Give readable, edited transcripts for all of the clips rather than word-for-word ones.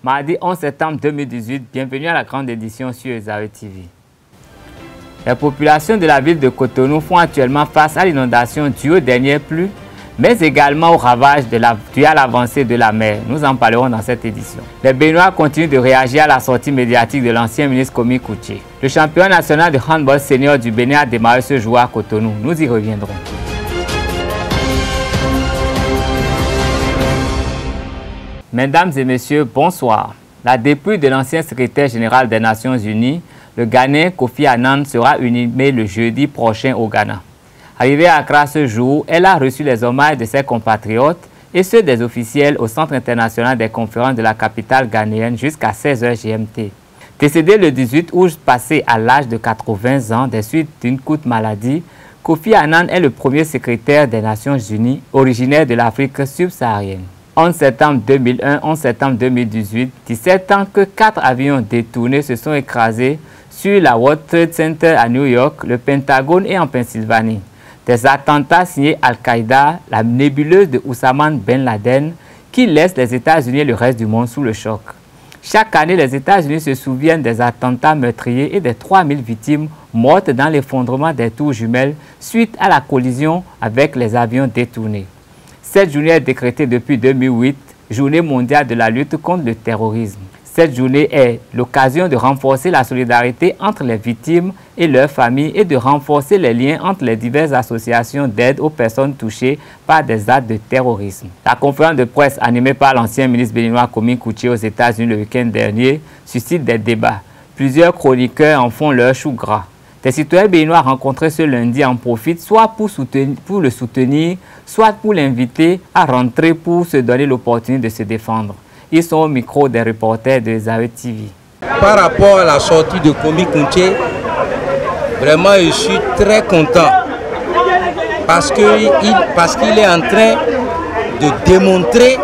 Mardi 11 septembre 2018, bienvenue à la grande édition sur Ezawe TV. Les populations de la ville de Cotonou font actuellement face à l'inondation due aux dernières pluies, mais également aux ravages dû à l'avancée de la mer. Nous en parlerons dans cette édition. Les Béninois continuent de réagir à la sortie médiatique de l'ancien ministre Komi Kouché. Le championnat national de handball senior du Bénin a démarré ce jour à Cotonou. Nous y reviendrons. Mesdames et messieurs, bonsoir. La dépouille de l'ancien secrétaire général des Nations Unies, le Ghanéen Kofi Annan, sera inhumée le jeudi prochain au Ghana. Arrivée à Accra ce jour, elle a reçu les hommages de ses compatriotes et ceux des officiels au Centre international des conférences de la capitale ghanéenne jusqu'à 16h GMT. Décédé le 18 août passé à l'âge de 80 ans des suites d'une courte maladie, Kofi Annan est le premier secrétaire des Nations Unies originaire de l'Afrique subsaharienne. 11 septembre 2001, 11 septembre 2018, 17 ans que 4 avions détournés se sont écrasés sur la World Trade Center à New York, le Pentagone et en Pennsylvanie. Des attentats signés Al-Qaïda, la nébuleuse de Oussama Ben Laden, qui laisse les États-Unis et le reste du monde sous le choc. Chaque année, les États-Unis se souviennent des attentats meurtriers et des 3000 victimes mortes dans l'effondrement des tours jumelles suite à la collision avec les avions détournés. Cette journée est décrétée depuis 2008, Journée mondiale de la lutte contre le terrorisme. Cette journée est l'occasion de renforcer la solidarité entre les victimes et leurs familles et de renforcer les liens entre les diverses associations d'aide aux personnes touchées par des actes de terrorisme. La conférence de presse animée par l'ancien ministre béninois Komi Kouché aux États-Unis le week-end dernier suscite des débats. Plusieurs chroniqueurs en font leur chou gras. Des citoyens béninois rencontrés ce lundi en profitent soit pour le soutenir, soit pour l'inviter à rentrer pour se donner l'opportunité de se défendre. Ils sont au micro des reporters de Ezawe TV. Par rapport à la sortie de Komi Kouché, vraiment je suis très content parce qu'il est en train de démontrer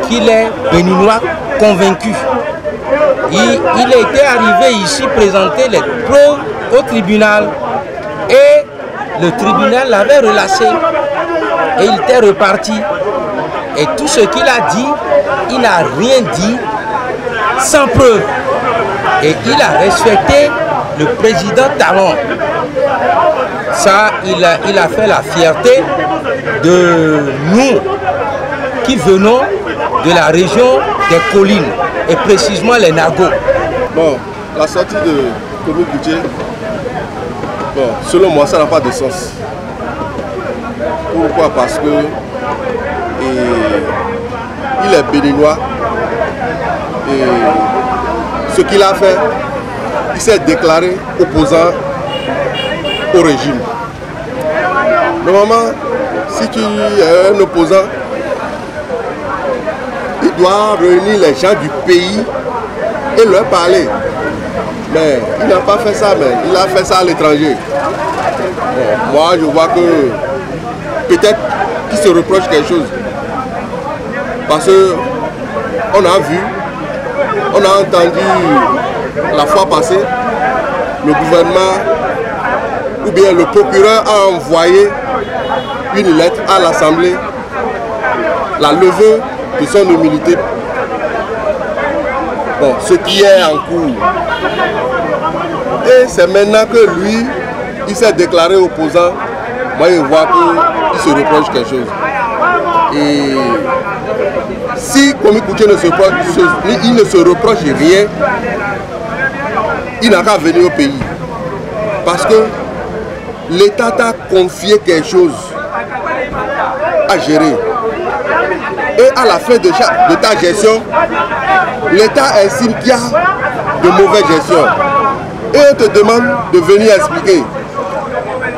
qu'il est béninois convaincu. Il était arrivé ici présenter les preuves au tribunal et le tribunal l'avait relâché et il était reparti. Et tout ce qu'il a dit, il n'a rien dit sans preuve. Et il a respecté le président Talon. Ça, il a fait la fierté de nous qui venons de la région des collines, et précisément les Nagos. Bon, la sortie de Komi Kouché, bon, selon moi, ça n'a pas de sens. Pourquoi? Parce que il est béninois et ce qu'il a fait, il s'est déclaré opposant au régime. Normalement, si tu es un opposant, il doit réunir les gens du pays et leur parler. Mais il n'a pas fait ça, mais il a fait ça à l'étranger. Bon, moi, je vois que peut-être qu'il se reproche quelque chose. Parce qu'on a vu, on a entendu la fois passée, le gouvernement ou bien le procureur a envoyé une lettre à l'Assemblée, la levée de son immunité. Bon, ce qui est en cours. Et c'est maintenant que lui, il s'est déclaré opposant. Moi, je vois qu'il se reproche quelque chose. Et si Komi Kouché ne se reproche rien, il n'a qu'à venir au pays. Parce que l'État t'a confié quelque chose à gérer. Et à la fin de ta gestion, l'État estime qu'il y a de mauvaise gestion. Et on te demande de venir expliquer.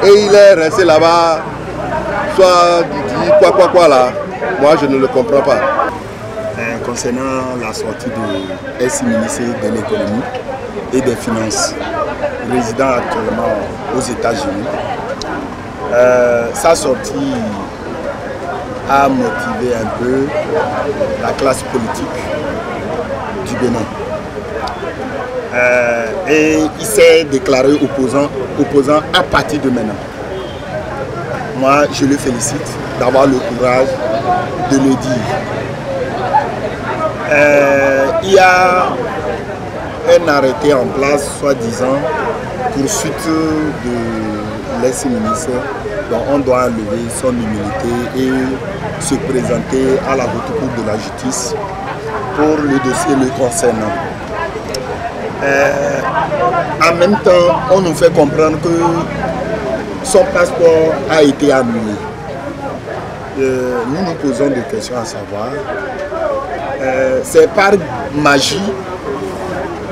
Et il est resté là-bas, soit dit quoi là. Moi, je ne le comprends pas. Concernant la sortie de ex-ministre de l'économie et des finances, résident actuellement aux États-Unis, sa sortie a motivé un peu la classe politique du Bénin. Et il s'est déclaré opposant à partir de maintenant. Moi, je le félicite d'avoir le courage de le dire. il y a un arrêté en place, soi-disant, poursuite de l'ex-ministre. Donc on doit enlever son immunité et se présenter à la haute cour de la justice pour le dossier le concernant. En même temps, on nous fait comprendre que son passeport a été annulé. Nous nous posons des questions à savoir. C'est par magie,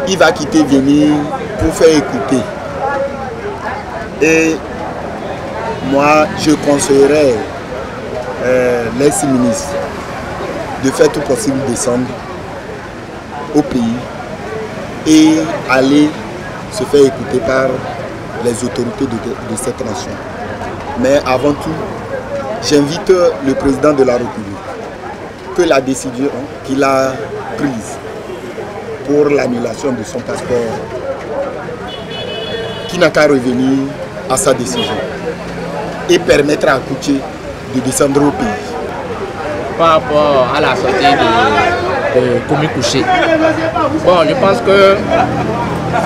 il va quitter Vienne pour faire écouter. Et moi, je conseillerais l'ex-ministre de faire tout possible descendre au pays et aller se faire écouter par les autorités de cette nation. Mais avant tout, j'invite le président de la République que la décision qu'il a prise pour l'annulation de son passeport, qui n'a qu'à revenir à sa décision et permettre à Kouché de descendre au pays. Par rapport à la sortie de Komi Kouché, bon, je pense que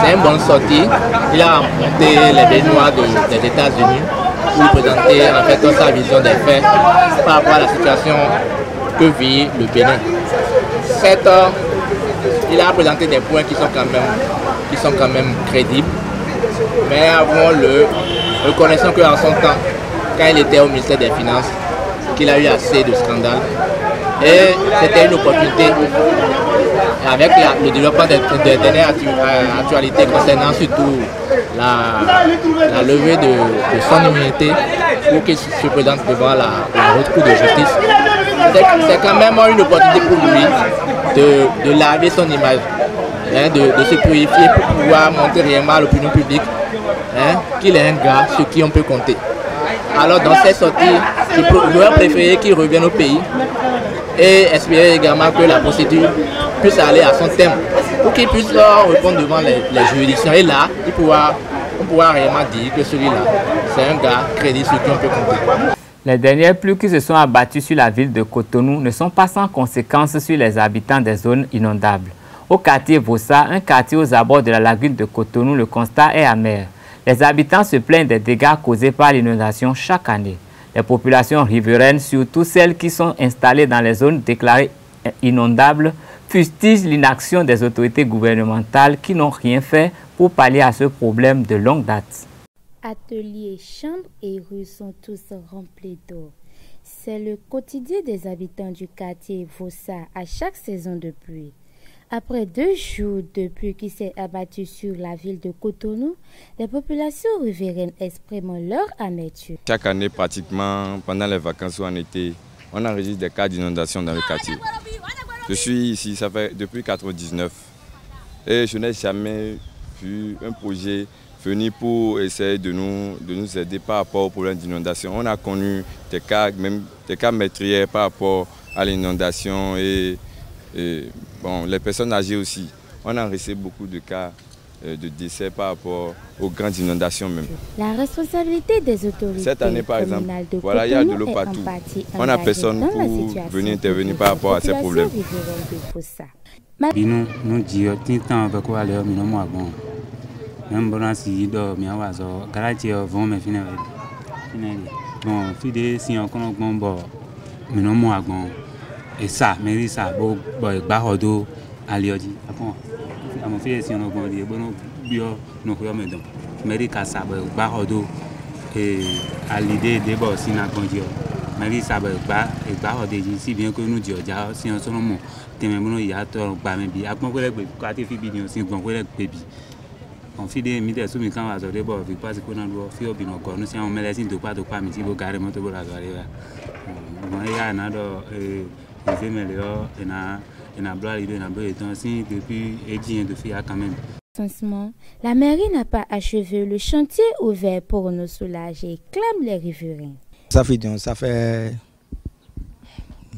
c'est une bonne sortie. Il a monté les Béninois des États-Unis pour présenter en fait sa vision des faits par rapport à la situation que vit le Bénin. Certes, il a présenté des points qui sont quand même crédibles, mais avouons-le, reconnaissons qu'en son temps, quand il était au ministère des Finances, qu'il a eu assez de scandales. Et c'était une opportunité, avec le développement des dernières actualités concernant surtout la levée de son immunité pour qu'il se présente devant la haute cour de justice. C'est quand même une opportunité pour lui de laver son image, hein, de se purifier pour pouvoir montrer réellement à l'opinion publique, hein, qu'il est un gars sur qui on peut compter. Alors dans cette sortie, j'aurais préféré qu'il revienne au pays et espérer également que la procédure puisse aller à son terme pour qu'il puisse répondre devant les juridictions. Et là, on pourra réellement dire que celui-là, c'est un gars crédible sur qui on peut compter. Les dernières pluies qui se sont abattues sur la ville de Cotonou ne sont pas sans conséquences sur les habitants des zones inondables. Au quartier Vossa, un quartier aux abords de la lagune de Cotonou, le constat est amer. Les habitants se plaignent des dégâts causés par l'inondation chaque année. Les populations riveraines, surtout celles qui sont installées dans les zones déclarées inondables, fustigent l'inaction des autorités gouvernementales qui n'ont rien fait pour pallier à ce problème de longue date. Ateliers, chambres et rues sont tous remplis d'eau. C'est le quotidien des habitants du quartier Vossa à chaque saison de pluie. Après 2 jours de pluie qui s'est abattue sur la ville de Cotonou, les populations riveraines expriment leur amertume. Chaque année, pratiquement, pendant les vacances ou en été, on enregistre des cas d'inondation dans le quartier. Je suis ici, ça fait depuis 1999 et je n'ai jamais vu un projet venir pour essayer de nous aider par rapport au problème d'inondation. On a connu des cas meurtriers par rapport à l'inondation et bon, les personnes âgées aussi. On a enregistré beaucoup de cas de décès par rapport aux grandes inondations même. La responsabilité des autorités cette année par exemple, de voilà, il y a de l'eau partout. On n'a personne pour venir intervenir par rapport à ces problèmes. Même bon si do mi awa zo garage vont me finir bon fide si on connaît bon bon mais non moi bon et ça mais ça bon ba hodo alioji après à mon fille si on bon dire bon bio no ko me donc mais ka ça ba hodo et à l'idée de bon si na kondio mais ça ba hodo si bien que nous dio ja si on sono mo teme bon ya to ba me bi apon ko le gbe ka te fi bi ni si bon ko le gbe bi on fait des milliers de sous quand on a sorti bon vu pas ce qu'on a doit faire bien encore nous si on met les de pas mais si vous garez moto pour la soirée là bon il y a un autre c'est meilleur et na blois il na blois étant si depuis et bien de faire quand même. La mairie n'a pas achevé le chantier ouvert pour nous soulager, clament les riverains. Ça fait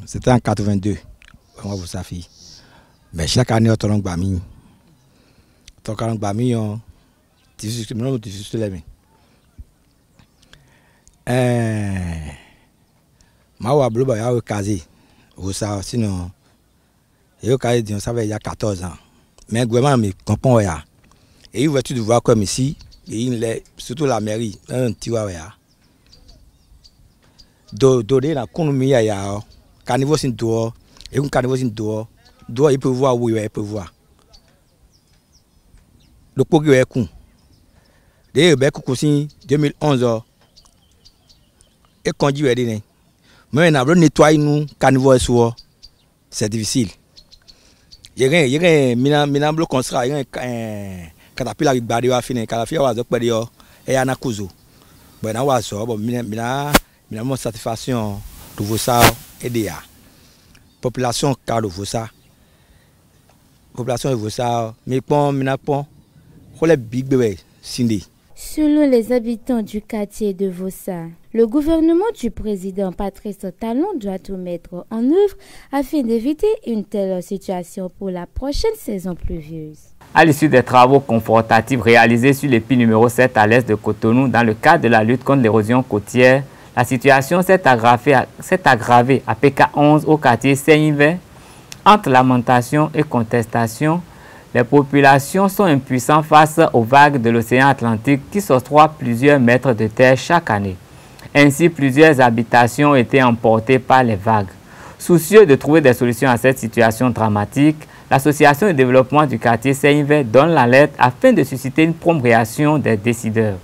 c'était en 82 comment vous savez mais chaque année on tourne bami tourne bami on non tu sais les mains ma wa bleu ba ya kazi ou ça sinon Et ça fait il y a 14 ans. Mais le gouvernement me comprend. Et il veut tout voir comme ici, et surtout la mairie, un petit waya. Donner la économie à ya, carnivore sin dehors, et un carnivore sin dehors, il peut voir où il peut voir. Le progrès est con. Dès que 2011, et quand il y a mais on a nettoyé nous carnivore sur c'est difficile. Il y a un bloc construit, il y a un caterpillar qui barre à finir, caterpillar va se dire et un accouso. Bon, on va ça, bon, mon satisfaction de vous ça aider à population car de vous ça, population de vous ça, mais pas les big bébé Cindy. Selon les habitants du quartier de Vossa, le gouvernement du président Patrice Talon doit tout mettre en œuvre afin d'éviter une telle situation pour la prochaine saison pluvieuse. À l'issue des travaux confortatifs réalisés sur l'épi numéro 7 à l'est de Cotonou dans le cadre de la lutte contre l'érosion côtière, la situation s'est aggravée à PK11 au quartier Saint-Yves. Entre lamentation et contestation, les populations sont impuissantes face aux vagues de l'océan Atlantique qui s'octroient plusieurs mètres de terre chaque année. Ainsi, plusieurs habitations ont été emportées par les vagues. Soucieux de trouver des solutions à cette situation dramatique, l'association de développement du quartier Saint-Yves donne l'alerte afin de susciter une prompte réaction des décideurs.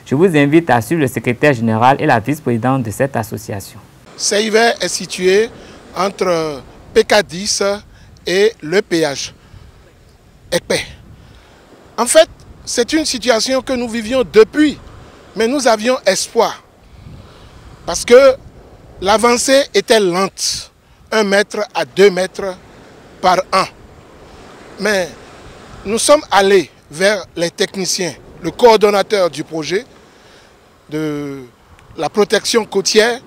Je vous invite à suivre le secrétaire général et la vice-présidente de cette association. Saint-Yves est situé entre PK10 et le péage. En fait, c'est une situation que nous vivions depuis, mais nous avions espoir. Parce que l'avancée était lente, 1 mètre à 2 mètres par an. Mais nous sommes allés vers les techniciens, le coordonnateur du projet de la protection côtière,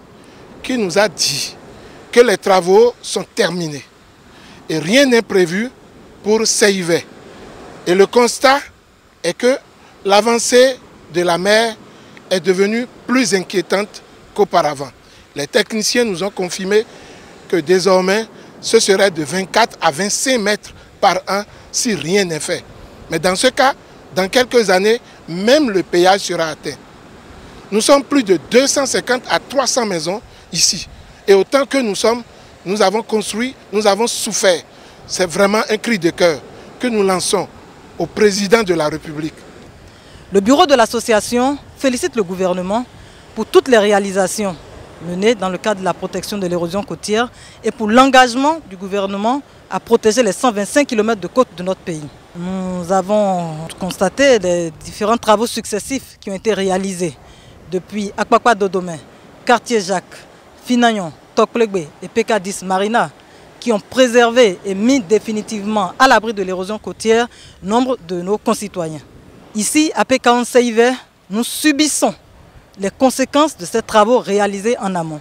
qui nous a dit que les travaux sont terminés. Et rien n'est prévu pour Saint-Yves. Et le constat est que l'avancée de la mer est devenue plus inquiétante qu'auparavant. Les techniciens nous ont confirmé que désormais, ce serait de 24 à 25 mètres par an si rien n'est fait. Mais dans ce cas, dans quelques années, même le péage sera atteint. Nous sommes plus de 250 à 300 maisons ici. Et autant que nous avons construit, nous avons souffert. C'est vraiment un cri de cœur que nous lançons au président de la République. Le bureau de l'association félicite le gouvernement pour toutes les réalisations menées dans le cadre de la protection de l'érosion côtière et pour l'engagement du gouvernement à protéger les 125 km de côte de notre pays. Nous avons constaté les différents travaux successifs qui ont été réalisés depuis Akpakpa Dodome, Quartier Jacques, Finayon, Tokplegbe et PK10 Marina, qui ont préservé et mis définitivement à l'abri de l'érosion côtière nombre de nos concitoyens. Ici, à PK11 Saint-Yves, nous subissons les conséquences de ces travaux réalisés en amont.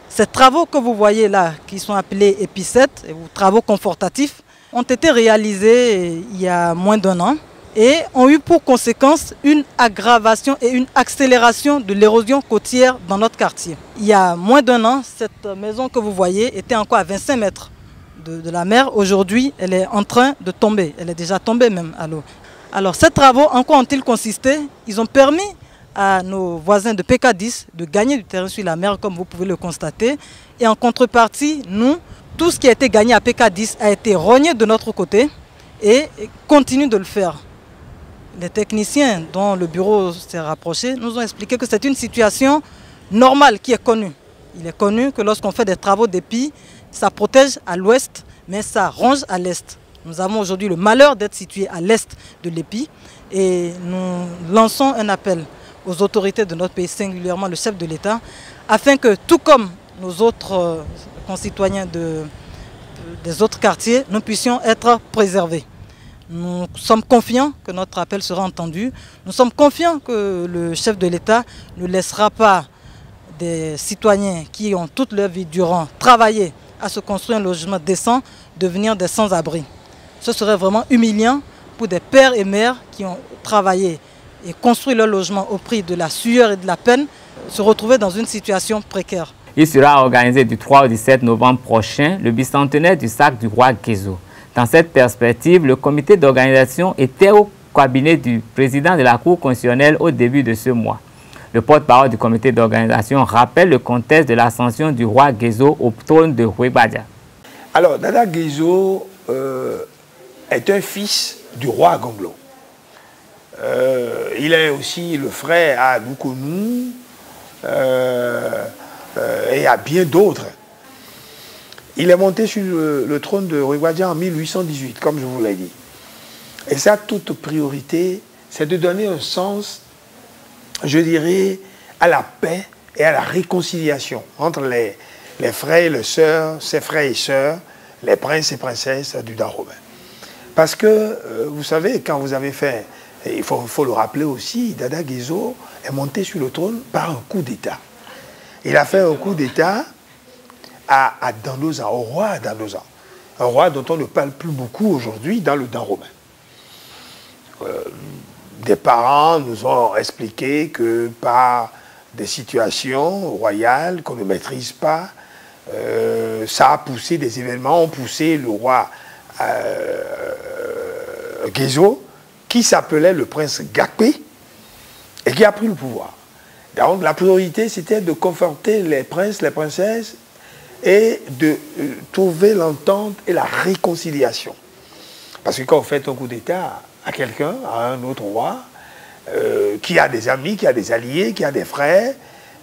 Ces travaux que vous voyez là, qui sont appelés EPI7, ou travaux confortatifs, ont été réalisés il y a moins d'1 an et ont eu pour conséquence une aggravation et une accélération de l'érosion côtière dans notre quartier. Il y a moins d'1 an, cette maison que vous voyez était encore à 25 mètres de la mer. Aujourd'hui, elle est en train de tomber. Elle est déjà tombée même à l'eau. Alors, ces travaux, en quoi ont-ils consisté? Ils ont permis à nos voisins de PK10 de gagner du terrain sur la mer, comme vous pouvez le constater. Et en contrepartie, nous, tout ce qui a été gagné à PK10 a été rogné de notre côté et continue de le faire. Les techniciens dont le bureau s'est rapproché nous ont expliqué que c'est une situation normale qui est connue. Il est connu que lorsqu'on fait des travaux d'épi, ça protège à l'ouest, mais ça ronge à l'est. Nous avons aujourd'hui le malheur d'être situés à l'est de l'épi et nous lançons un appel aux autorités de notre pays, singulièrement le chef de l'État, afin que, tout comme nos autres concitoyens des autres quartiers, nous puissions être préservés. Nous sommes confiants que notre appel sera entendu. Nous sommes confiants que le chef de l'État ne laissera pas des citoyens qui ont toute leur vie durant travaillé à se construire un logement décent devenir des sans-abri. Ce serait vraiment humiliant pour des pères et mères qui ont travaillé et construit leur logement au prix de la sueur et de la peine, se retrouver dans une situation précaire. Il sera organisé du 3 au 17 novembre prochain, le bicentenaire du sac du roi Guézo. Dans cette perspective, le comité d'organisation était au cabinet du président de la Cour constitutionnelle au début de ce mois. Le porte-parole du comité d'organisation rappelle le contexte de l'ascension du roi Guézo au trône de Rouébadia. Alors, Dada Guézo est un fils du roi Gonglo. Il est aussi le frère à Nukonu et à bien d'autres. Il est monté sur le trône de Rouébadia en 1818, comme je vous l'ai dit. Et sa toute priorité, c'est de donner un sens, je dirais, à la paix et à la réconciliation entre les frères et les sœurs, ses frères et sœurs, les princes et princesses du Dahomey. Parce que, vous savez, quand vous avez fait, il faut le rappeler aussi, Dada Guézo est monté sur le trône par un coup d'État. Il a fait un coup d'État à Dandoza, au roi Dandoza. Un roi dont on ne parle plus beaucoup aujourd'hui dans le Dahomey. Des parents nous ont expliqué que par des situations royales qu'on ne maîtrise pas, ça a poussé des événements, ont poussé le roi Guézo, qui s'appelait le prince Gakpé, et qui a pris le pouvoir. Donc la priorité, c'était de conforter les princes, les princesses, et de trouver l'entente et la réconciliation. Parce que quand vous faites un coup d'État à quelqu'un, à un autre roi, qui a des amis, qui a des alliés, qui a des frères,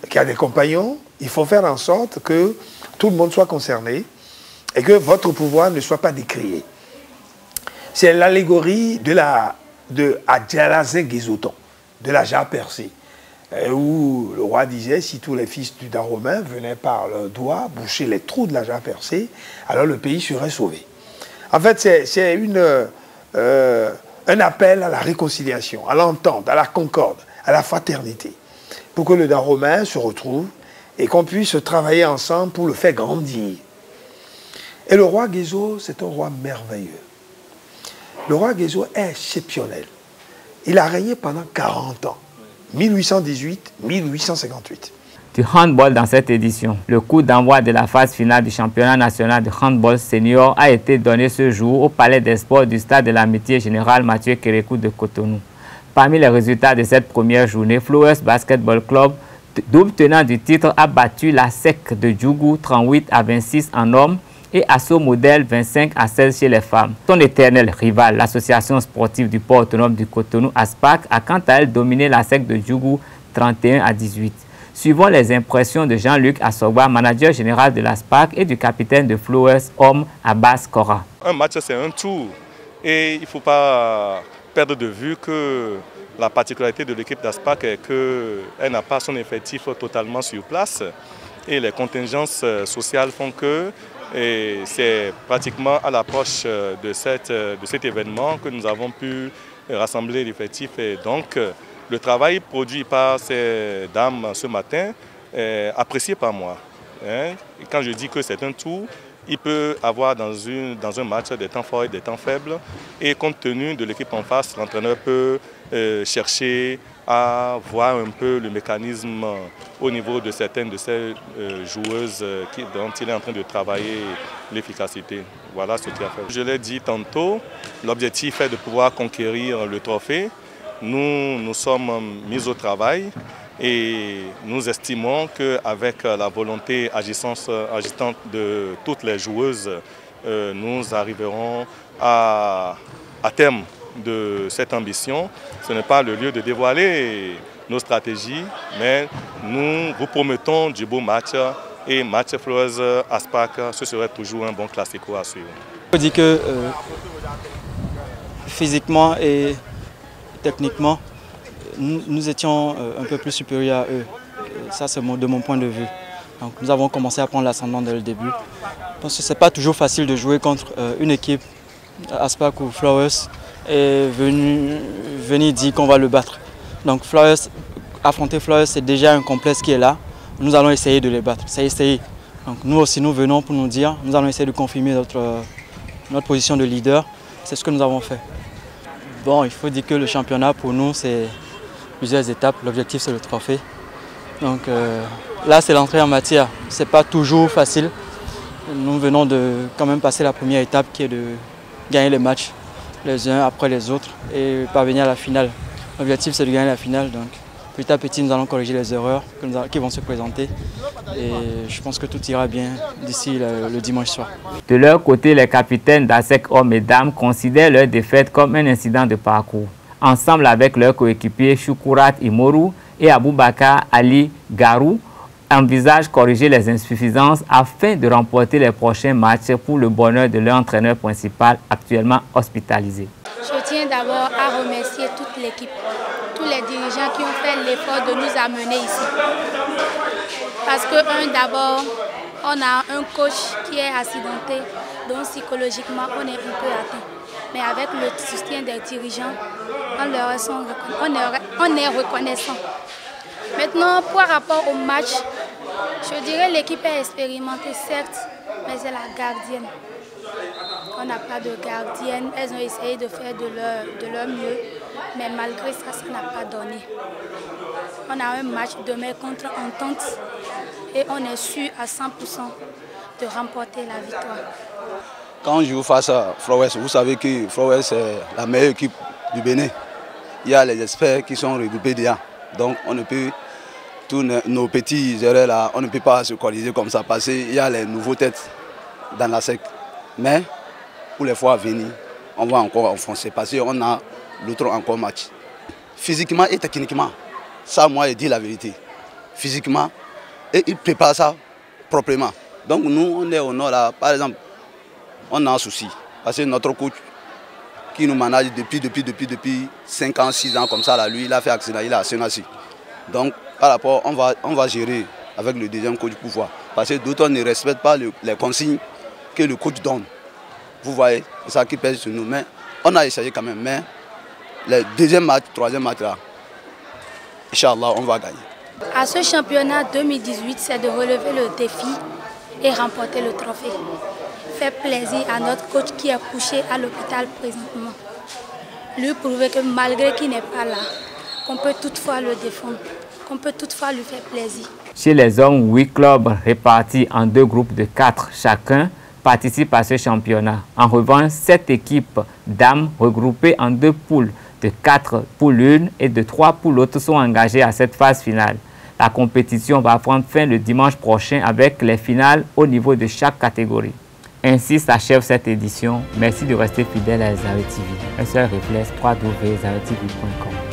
qui a des compagnons, il faut faire en sorte que tout le monde soit concerné et que votre pouvoir ne soit pas décrié. C'est l'allégorie de Adjalazen Guézoton, de la jarre percée, où le roi disait, si tous les fils du Dahomey venaient par leurs doigts boucher les trous de la jarre percée, alors le pays serait sauvé. En fait, c'est un appel à la réconciliation, à l'entente, à la concorde, à la fraternité, pour que le Dahomey se retrouve et qu'on puisse travailler ensemble pour le faire grandir. Et le roi Guézo, c'est un roi merveilleux. Le roi Guézo est exceptionnel. Il a régné pendant 40 ans, 1818-1858. Du handball dans cette édition. Le coup d'envoi de la phase finale du championnat national de handball senior a été donné ce jour au Palais des Sports du Stade de l'Amitié Général Mathieu Kérékou de Cotonou. Parmi les résultats de cette première journée, Flowers Basketball Club, double tenant du titre, a battu la SEC de Djougou 38-26 en hommes et Asso Modèle 25-16 chez les femmes. Son éternel rival, l'association sportive du port autonome du Cotonou, ASPAC, a quant à elle dominé la SEC de Djougou 31-18. Suivant les impressions de Jean-Luc Assoba, manager général de l'ASPAC, et du capitaine de Flowers, homme Abbas Kora. Un match, c'est un tour. Et il ne faut pas perdre de vue que la particularité de l'équipe d'ASPAC est qu'elle n'a pas son effectif totalement sur place. Et les contingences sociales font que c'est pratiquement à l'approche de cet événement que nous avons pu rassembler l'effectif. Et donc, le travail produit par ces dames ce matin est apprécié par moi. Et quand je dis que c'est un tour, il peut y avoir dans un match des temps forts et des temps faibles. Et compte tenu de l'équipe en face, l'entraîneur peut chercher à voir un peu le mécanisme au niveau de certaines de ces joueuses dont il est en train de travailler l'efficacité. Voilà ce qu'il a fait. Je l'ai dit tantôt, l'objectif est de pouvoir conquérir le trophée. Nous sommes mis au travail et nous estimons qu'avec la volonté agissante de toutes les joueuses, nous arriverons à terme de cette ambition. Ce n'est pas le lieu de dévoiler nos stratégies, mais nous vous promettons du beau match et match Flowers ASPAC, ce serait toujours un bon classico à suivre. Je dis que physiquement et techniquement, nous étions un peu plus supérieurs à eux. Ça, c'est de mon point de vue. Donc, nous avons commencé à prendre l'ascendant dès le début. Parce que ce n'est pas toujours facile de jouer contre une équipe, ASPAC ou Flowers, et venir dire qu'on va le battre. Donc, affronter Flowers, c'est déjà un complexe qui est là. Nous allons essayer de les battre. C'est essayer. Donc, nous aussi, nous venons pour nous dire, nous allons essayer de confirmer notre position de leader. C'est ce que nous avons fait. Bon, il faut dire que le championnat pour nous, c'est plusieurs étapes. L'objectif, c'est le trophée. Donc, là c'est l'entrée en matière. C'est pas toujours facile. Nous venons de quand même passer la première étape qui est de gagner les matchs les uns après les autres et parvenir à la finale. L'objectif c'est de gagner la finale, donc petit à petit nous allons corriger les erreurs qui vont se présenter et je pense que tout ira bien d'ici le dimanche soir. De leur côté, les capitaines d'ASEC hommes et dames considèrent leur défaite comme un incident de parcours. Ensemble avec leurs coéquipiers Choukourat Imoru et Aboubakar Ali Garou, envisagent corriger les insuffisances afin de remporter les prochains matchs pour le bonheur de leur entraîneur principal actuellement hospitalisé. Je tiens d'abord à remercier toute l'équipe, tous les dirigeants qui ont fait l'effort de nous amener ici. Parce que d'abord, on a un coach qui est accidenté, donc psychologiquement on est un peu atteint. Mais avec le soutien des dirigeants, on est reconnaissant. Maintenant, par rapport au match, je dirais l'équipe est expérimentée, certes, mais c'est la gardienne. On n'a pas de gardienne, elles ont essayé de faire de leur mieux, mais malgré ça, ça n'a pas donné. On a un match demain contre Entente et on est sûr à 100% de remporter la victoire. Quand je joue face à Flowers, vous savez que Flowers c'est la meilleure équipe du Bénin. Il y a les experts qui sont regroupés déjà. Donc on ne peut, tous nos petits erreurs là, on ne peut pas se coaliser comme ça parce qu'il y a les nouveaux têtes dans la SEC. Mais pour les fois à venir, on va encore enfoncer parce qu'on a l'autre encore match. Physiquement et techniquement, ça moi je dis la vérité. Physiquement, et ils préparent ça proprement. Donc nous on est au nord là, par exemple, on a un souci. Parce que notre coach qui nous manage depuis 5 ans, 6 ans comme ça, là, lui il a fait accident, il a assuré. Donc par rapport, on va gérer avec le deuxième coach pour voir. Parce que d'autres ne respectent pas les consignes que le coach donne. Vous voyez, c'est ça qui pèse sur nous. Mais on a essayé quand même. Mais le deuxième match, troisième match là, Inch'Allah, on va gagner. À ce championnat 2018, c'est de relever le défi et remporter le trophée. Faire plaisir à notre coach qui est couché à l'hôpital présentement. Lui prouver que malgré qu'il n'est pas là, qu'on peut toutefois le défendre, qu'on peut toutefois lui faire plaisir. Chez les hommes, 8 clubs répartis en 2 groupes de 4 chacun participent à ce championnat. En revanche, 7 équipes dames regroupées en 2 poules de 4 poules 1 et de 3 poules autres sont engagées à cette phase finale. La compétition va prendre fin le dimanche prochain avec les finales au niveau de chaque catégorie. Ainsi s'achève cette édition. Merci de rester fidèle à Zawe TV. Un seul réflexe, www.zawe-tv.com.